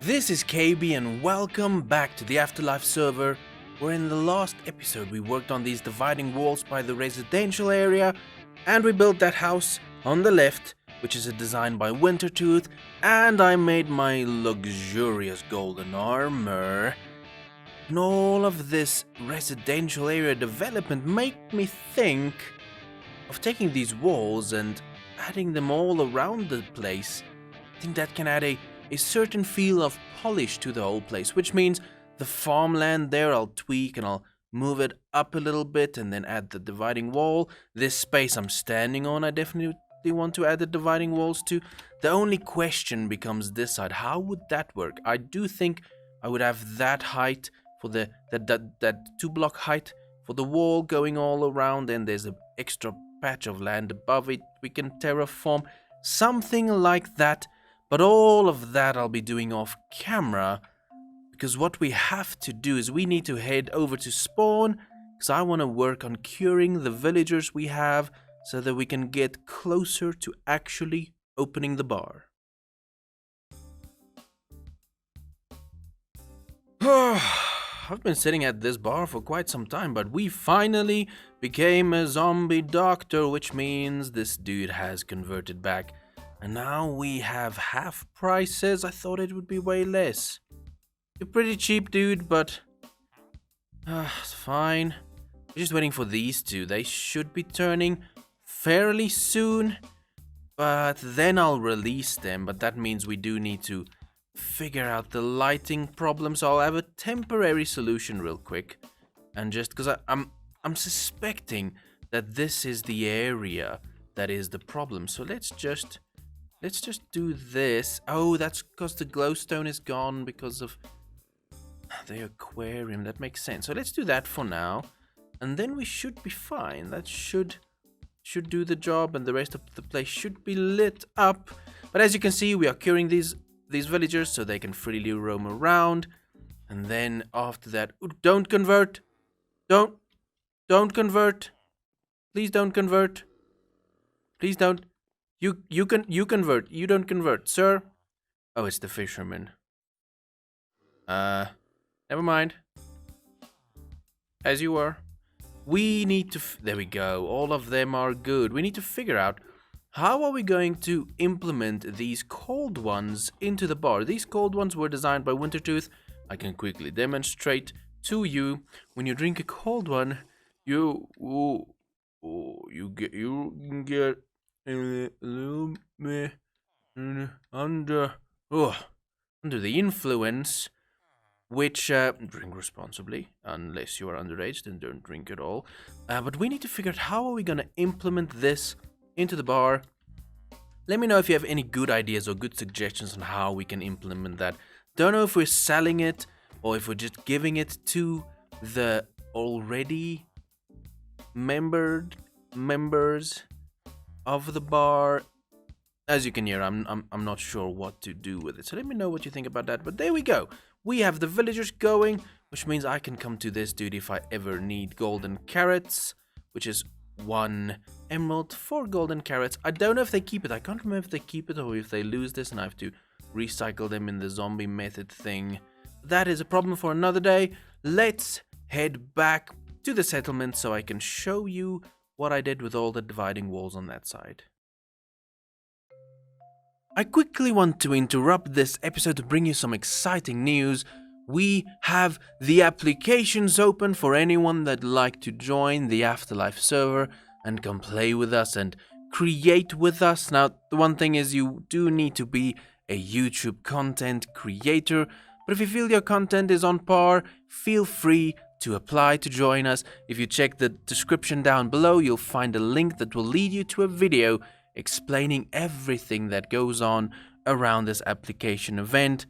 This is KB and welcome back to the AfterLife server, where in the last episode we worked on these dividing walls by the residential area, and we built that house on the left, which is a design by Wintertooth, and I made my luxurious golden armor. And all of this residential area development made me think of taking these walls and adding them all around the place. I think that can add a certain feel of polish to the whole place, which means the farmland there I'll tweak and I'll move it up a little bit and then add the dividing wall. This space I'm standing on, I definitely want to add the dividing walls to. The only question becomes this side. How would that work? I do think I would have that height for that 2-block height for the wall going all around, and there's an extra patch of land above it we can terraform, something like that. But all of that I'll be doing off camera, because what we have to do is we need to head over to spawn, because I want to work on curing the villagers we have so that we can get closer to actually opening the bar. I've been sitting at this bar for quite some time, but we finally became a zombie doctor, which means this dude has converted back. And now we have half prices. I thought it would be way less. You're pretty cheap, dude, but it's fine. We're just waiting for these two. They should be turning fairly soon, but then I'll release them. But that means we do need to figure out the lighting problem, so I'll have a temporary solution real quick. And just because I'm suspecting that this is the area that is the problem, so let's just do this. Oh, that's because the glowstone is gone because of the aquarium. That makes sense. So let's do that for now, and then we should be fine. That should do the job, and the rest of the place should be lit up. But as you can see, we are curing these villagers so they can freely roam around. And then after that, don't convert. Don't convert. Please don't convert. Please don't. You convert. You don't convert, sir. Oh, it's the fisherman. Never mind. As you were. We need to. There we go. All of them are good. We need to figure out how are we going to implement these cold ones into the bar. These cold ones were designed by Wintertooth. I can quickly demonstrate to you. When you drink a cold one, you get a little bit under the influence, which drink responsibly. Unless you are underage, then don't drink at all. But we need to figure out how are we going to implement this into the bar. Let me know if you have any good ideas or good suggestions on how we can implement that. Don't know if we're selling it or if we're just giving it to the already members of the bar. As you can hear, I'm not sure what to do with it, so let me know what you think about that. But there we go. We have the villagers going, which means I can come to this dude if I ever need golden carrots, which is 1 emerald, 4 golden carrots. I don't know if they keep it. I can't remember if they keep it or if they lose this and I have to recycle them in the zombie method thing. That is a problem for another day. Let's head back to the settlement so I can show you what I did with all the dividing walls on that side. I quickly want to interrupt this episode to bring you some exciting news. We have the applications open for anyone that'd like to join the AfterLife server and come play with us and create with us. Now, the one thing is you do need to be a YouTube content creator, but if you feel your content is on par, feel free to apply to join us. If you check the description down below, you'll find a link that will lead you to a video explaining everything that goes on around this application event.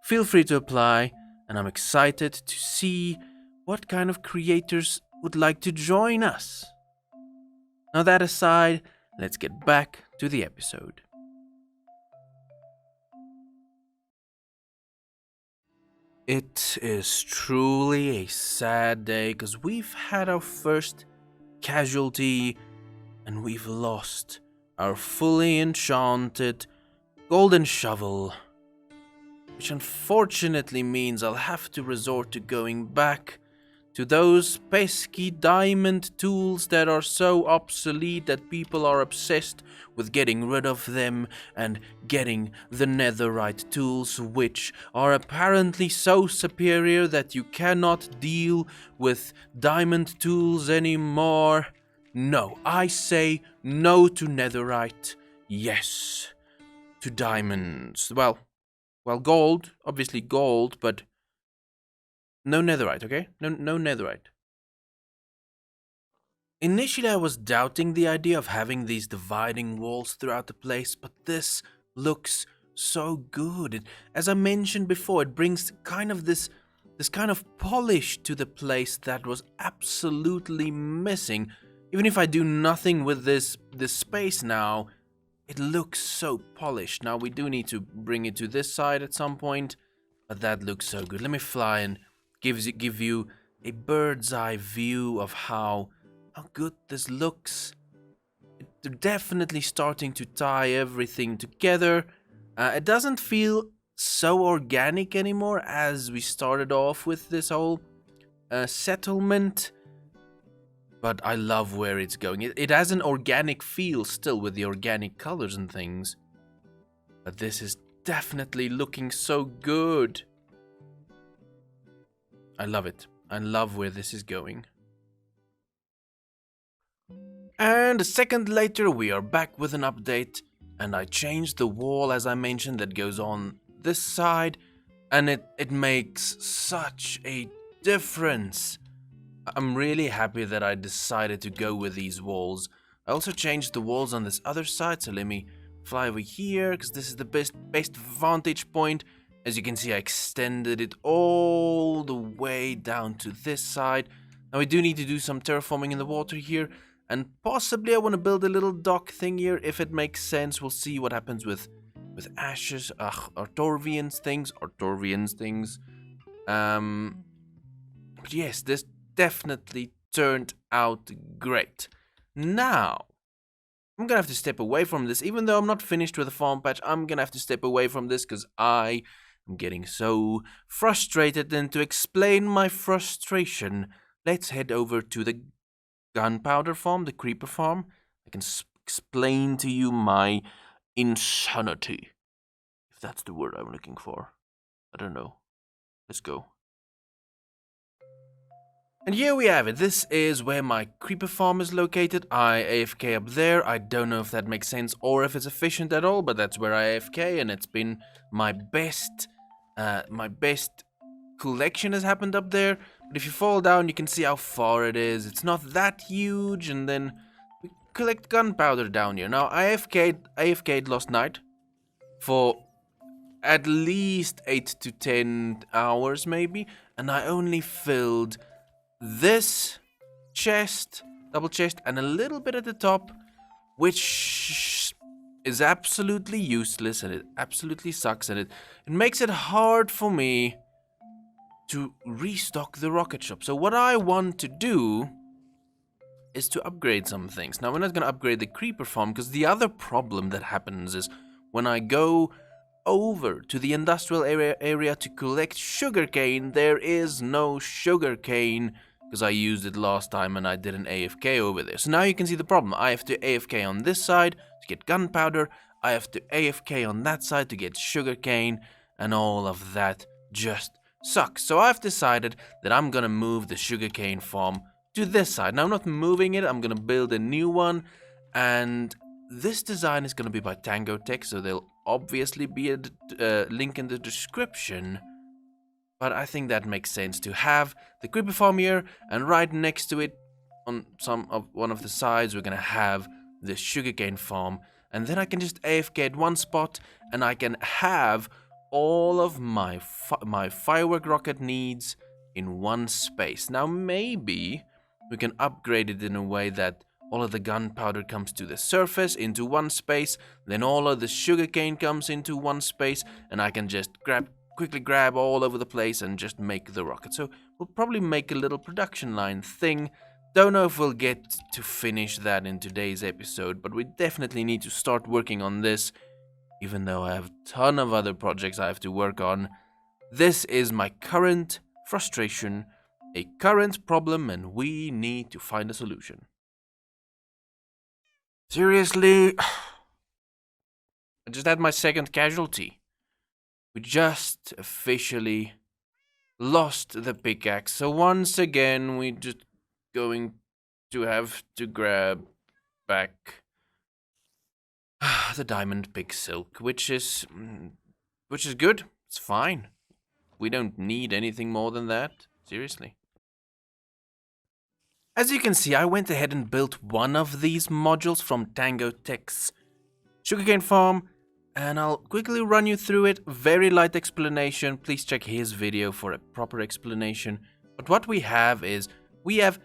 Feel free to apply, and I'm excited to see what kind of creators would like to join us. Now that aside, let's get back to the episode. It is truly a sad day because we've had our first casualty and we've lost our fully enchanted golden shovel. which unfortunately means I'll have to resort to going back to those pesky diamond tools that are so obsolete that people are obsessed with getting rid of them and getting the netherite tools, which are apparently so superior that you cannot deal with diamond tools anymore. No, I say no to netherite, yes to diamonds. Well, gold, obviously gold, but no netherite, okay? No netherite. Initially, I was doubting the idea of having these dividing walls throughout the place, but this looks so good. As I mentioned before, it brings this kind of polish to the place that was absolutely missing. Even if I do nothing with this space now, it looks so polished. Now we do need to bring it to this side at some point, but that looks so good. Let me fly and give you a bird's eye view of how good this looks. They're definitely starting to tie everything together. It doesn't feel so organic anymore as we started off with this whole settlement. But I love where it's going. It has an organic feel still with the organic colors and things. But this is definitely looking so good. I love it. I love where this is going. And a second later, we are back with an update. And I changed the wall, as I mentioned, that goes on this side. And it makes such a difference. I'm really happy that I decided to go with these walls. I also changed the walls on this other side, so let me fly over here, because this is the best vantage point. As you can see, I extended it all the way down to this side. Now we do need to do some terraforming in the water here, and possibly I want to build a little dock thing here, if it makes sense. We'll see what happens with ashes, Artorians things. But yes, this definitely turned out great. Now, I'm gonna have to step away from this. Even though I'm not finished with the farm patch, I'm gonna have to step away from this because I am getting so frustrated. And to explain my frustration, let's head over to the gunpowder farm, the creeper farm. I can explain to you my insanity, if that's the word I'm looking for. I don't know. Let's go. And here we have it. This is where my creeper farm is located. I AFK up there. I don't know if that makes sense or if it's efficient at all, but that's where I AFK, and it's been my best collection has happened up there. But if you fall down, you can see how far it is. It's not that huge, and then we collect gunpowder down here. Now, I AFK'd last night for at least 8 to 10 hours maybe, and I only filled this chest, double chest, and a little bit at the top, which is absolutely useless, and it absolutely sucks, and it makes it hard for me to restock the rocket shop. So what I want to do is to upgrade some things. Now, we're not going to upgrade the creeper farm, because the other problem that happens is when I go over to the industrial area to collect sugarcane, there is no sugarcane, because I used it last time and I did an AFK over there. So now you can see the problem. I have to AFK on this side to get gunpowder. I have to AFK on that side to get sugarcane, and all of that just sucks. So I've decided that I'm gonna move the sugarcane farm to this side. Now I'm not moving it, I'm gonna build a new one, and this design is gonna be by Tango Tech, so there'll obviously be a link in the description. But I think that makes sense to have the creeper farm here, and right next to it, on one of the sides, we're gonna have the sugarcane farm, and then I can just AFK at one spot, and I can have all of my firework rocket needs in one space. Now maybe we can upgrade it in a way that all of the gunpowder comes to the surface into one space, then all of the sugarcane comes into one space, and I can just quickly grab all over the place and just make the rocket. So we'll probably make a little production line thing. Don't know if we'll get to finish that in today's episode, but we definitely need to start working on this even though I have a ton of other projects I have to work on. This is my current frustration, a current problem, and we need to find a solution. Seriously, I just had my second casualty. We just officially lost the pickaxe, so once again we just going to have to grab back the diamond pig silk, which is good. It's fine. We don't need anything more than that. Seriously. As you can see, I went ahead and built one of these modules from Tango Tech's Sugarcane farm, and I'll quickly run you through it. Very light explanation. Please check his video for a proper explanation. But what we have is, we have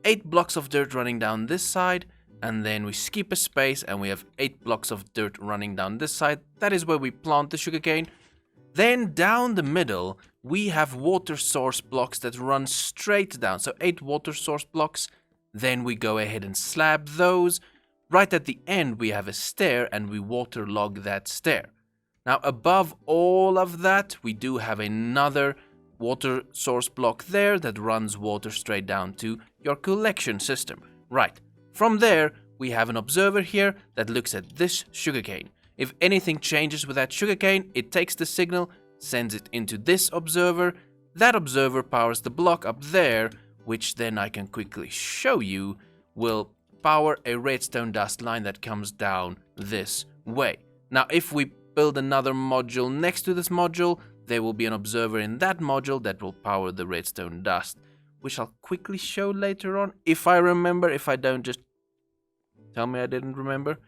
8 blocks of dirt running down this side, and then we skip a space and we have 8 blocks of dirt running down this side. That is where we plant the sugarcane. Then down the middle, we have water source blocks that run straight down. So 8 water source blocks. Then we go ahead and slab those. Right at the end, we have a stair and we waterlog that stair. Now above all of that, we do have another water source block there that runs water straight down to your collection system. Right. From there, we have an observer here that looks at this sugarcane. If anything changes with that sugarcane, it takes the signal, sends it into this observer. That observer powers the block up there, which then I can quickly show you will power a redstone dust line that comes down this way. Now, if we build another module next to this module, there will be an observer in that module that will power the redstone dust, which I'll quickly show later on, if I remember. If I don't, just tell me I didn't remember.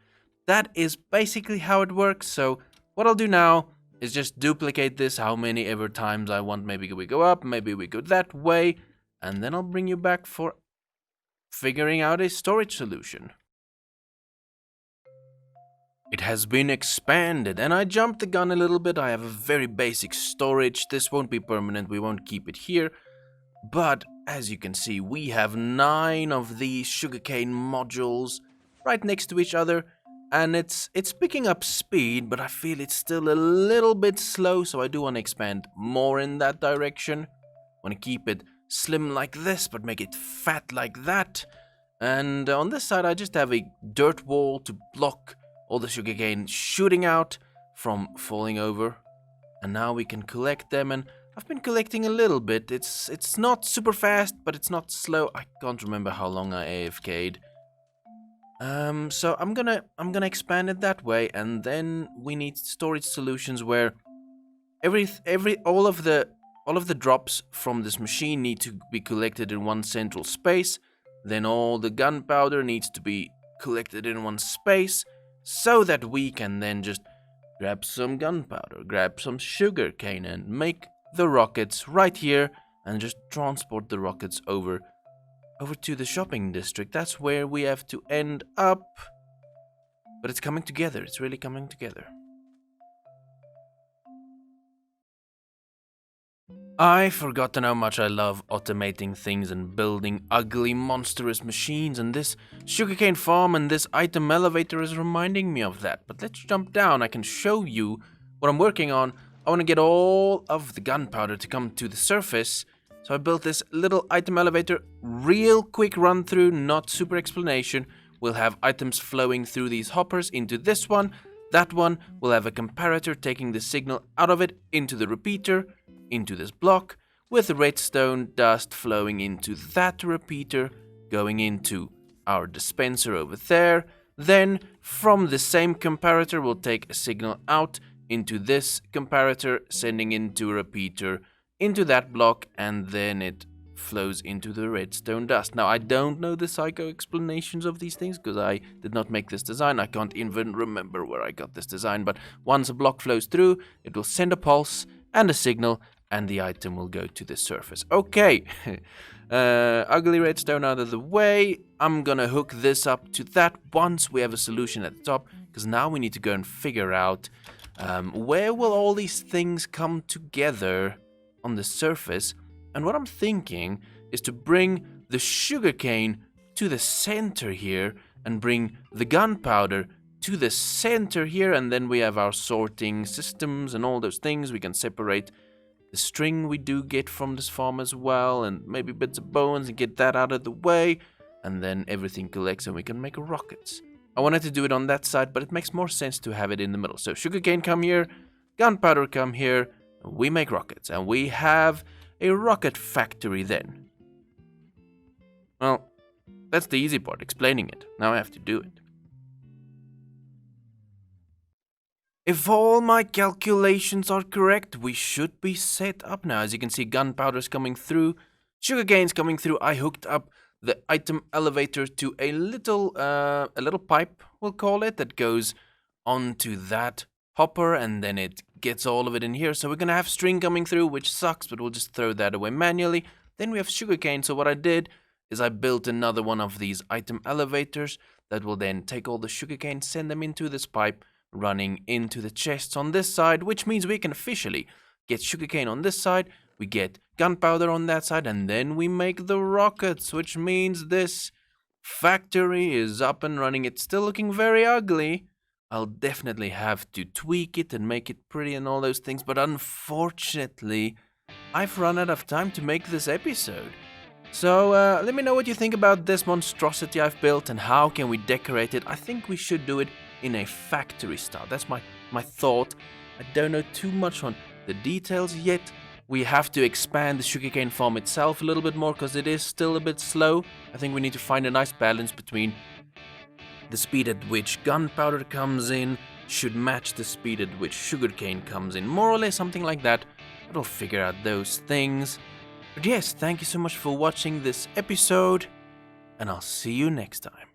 That is basically how it works. So what I'll do now is just duplicate this how many ever times I want. Maybe we go up, maybe we go that way, and then I'll bring you back for figuring out a storage solution. It has been expanded, and I jumped the gun a little bit. I have a very basic storage. This won't be permanent, we won't keep it here. But as you can see, we have 9 of these sugarcane modules right next to each other, and it's picking up speed, but I feel it's still a little bit slow, so I do want to expand more in that direction. I want to keep it slim like this, but make it fat like that. And on this side, I just have a dirt wall to block all the sugarcane shooting out from falling over. And now we can collect them, and I've been collecting a little bit. It's not super fast, but it's not slow. I can't remember how long I AFK'd. So I'm gonna expand it that way, and then we need storage solutions where all of the drops from this machine need to be collected in one central space. Then all the gunpowder needs to be collected in one space, so that we can then just grab some gunpowder, grab some sugarcane, and make the rockets right here, and just transport the rockets over to the shopping district. That's where we have to end up. But it's coming together. It's really coming together. I forgot how much I love automating things and building ugly, monstrous machines, and this sugarcane farm and this item elevator is reminding me of that. But let's jump down. I can show you what I'm working on. I want to get all of the gunpowder to come to the surface. So I built this little item elevator, real quick run through, not super explanation. We'll have items flowing through these hoppers into this one. That one will have a comparator taking the signal out of it into the repeater, into this block, with the redstone dust flowing into that repeater, going into our dispenser over there. Then from the same comparator, we'll take a signal out into this comparator, sending into a repeater, into that block, and then it flows into the redstone dust. Now, I don't know the psycho explanations of these things because I did not make this design. I can't even remember where I got this design, but once a block flows through, it will send a pulse and a signal, and the item will go to the surface. Okay, ugly redstone out of the way. I'm gonna hook this up to that once we have a solution at the top, because now we need to go and figure out where will all these things come together on the surface. And what I'm thinking is to bring the sugarcane to the center here and bring the gunpowder to the center here, and then we have our sorting systems and all those things. We can separate the string we do get from this farm as well, and maybe bits of bones, and get that out of the way, and then everything collects and we can make rockets. I wanted to do it on that side, but it makes more sense to have it in the middle. So sugarcane come here, gunpowder come here, and we make rockets, and we have a rocket factory then. Well, that's the easy part, explaining it. Now I have to do it. If all my calculations are correct, we should be set up now. As you can see, gunpowder's coming through, sugarcane's coming through. I hooked up the item elevator to a little pipe, we'll call it, that goes onto that hopper, and then it gets all of it in here. So we're gonna have string coming through, which sucks, but we'll just throw that away manually. Then we have sugarcane. So what I did is I built another one of these item elevators that will then take all the sugarcane, send them into this pipe, running into the chests on this side, which means we can officially get sugarcane on this side, we get gunpowder on that side, and then we make the rockets, which means this factory is up and running. It's still looking very ugly. I'll definitely have to tweak it and make it pretty and all those things, but unfortunately, I've run out of time to make this episode. So let me know what you think about this monstrosity I've built and how can we decorate it. I think we should do it in a factory style. That's my thought. I don't know too much on the details yet. We have to expand the sugarcane farm itself a little bit more because it is still a bit slow. I think we need to find a nice balance between the speed at which gunpowder comes in should match the speed at which sugarcane comes in. More or less something like that. But we'll figure out those things. But yes, thank you so much for watching this episode, and I'll see you next time.